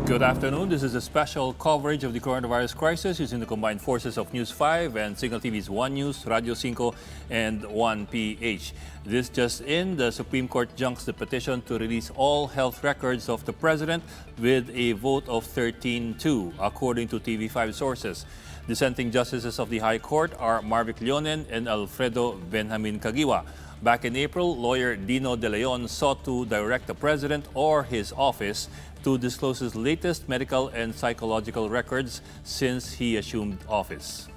Good afternoon. This is a special coverage of the coronavirus crisis using the combined forces of News 5 and Signal TV's One News, Radio 5, and 1PH. This just in, the Supreme Court junks the petition to release all health records of the president with a vote of 13-2, according to TV5 sources. Dissenting justices of the High Court are Marvic Leonen and Alfredo Benjamin Caguiwa. Back in April, lawyer Dino De Leon sought to direct the president or his office to disclose his latest medical and psychological records since he assumed office.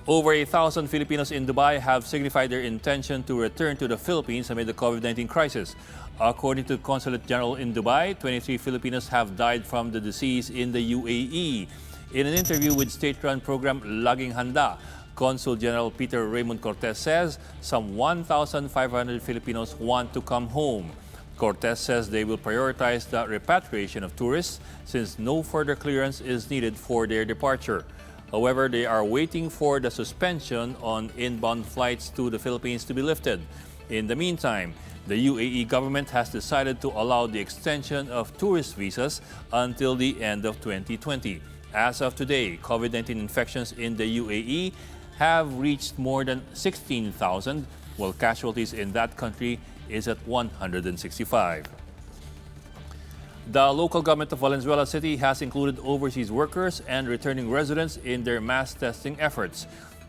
Over 1,000 Filipinos in Dubai have signified their intention to return to the Philippines amid the COVID-19 crisis. According to Consulate General in Dubai, 23 Filipinos have died from the disease in the UAE. In an interview with state-run program Laging Handa, Consul General Peter Raymond Cortez says some 1,500 Filipinos want to come home. Cortez says they will prioritize the repatriation of tourists since no further clearance is needed for their departure. However, they are waiting for the suspension on inbound flights to the Philippines to be lifted. In the meantime, the UAE government has decided to allow the extension of tourist visas until the end of 2020. As of today, COVID-19 infections in the UAE have reached more than 16,000, while casualties in that country is at 165. The local government of Valenzuela City has included overseas workers and returning residents in their mass testing efforts.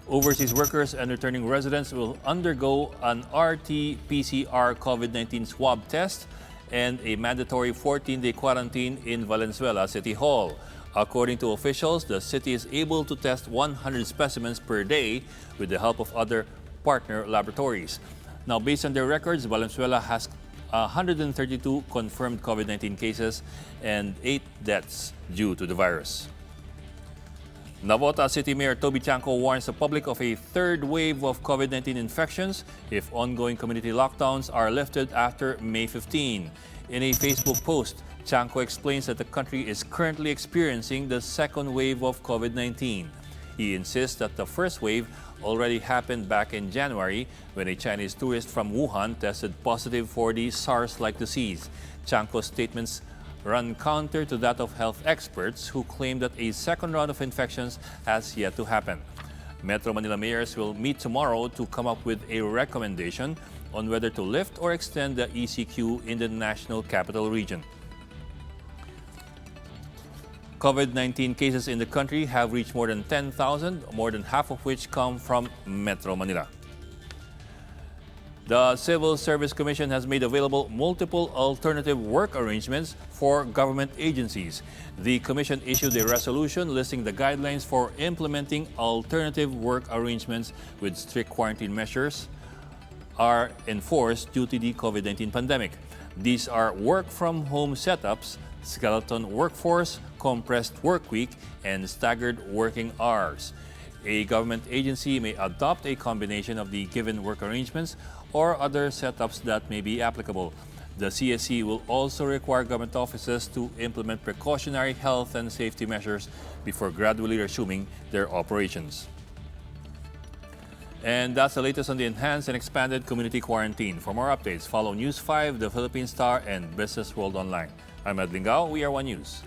Overseas workers and returning residents will undergo an RT-PCR COVID-19 swab test and a mandatory 14-day quarantine in Valenzuela City Hall. According to officials, the city is able to test 100 specimens per day with the help of other partner laboratories. Now, based on their records, Valenzuela has 132 confirmed COVID-19 cases and 8 deaths due to the virus. Navota City Mayor Toby Chanco warns the public of a third wave of COVID-19 infections if ongoing community lockdowns are lifted after May 15. In a Facebook post, Chanco explains that the country is currently experiencing the second wave of COVID-19. He insists that the first wave already happened back in January when a Chinese tourist from Wuhan tested positive for the SARS-like disease. Chanco's statements run counter to that of health experts who claim that a second round of infections has yet to happen. Metro Manila mayors will meet tomorrow to come up with a recommendation on whether to lift or extend the ECQ in the National Capital Region. COVID-19 cases in the country have reached more than 10,000, more than half of which come from Metro Manila. The Civil Service Commission has made available multiple alternative work arrangements for government agencies. The Commission issued a resolution listing the guidelines for implementing alternative work arrangements with strict quarantine measures are enforced due to the COVID-19 pandemic. These are work-from-home setups, skeleton workforce, compressed work week, and staggered working hours. A government agency may adopt a combination of the given work arrangements or other setups that may be applicable. The CSC will also require government offices to implement precautionary health and safety measures before gradually resuming their operations. And that's the latest on the enhanced and expanded community quarantine. For more updates, follow News 5, The Philippine Star, and Business World Online. I'm Ed Lingao. We are One News.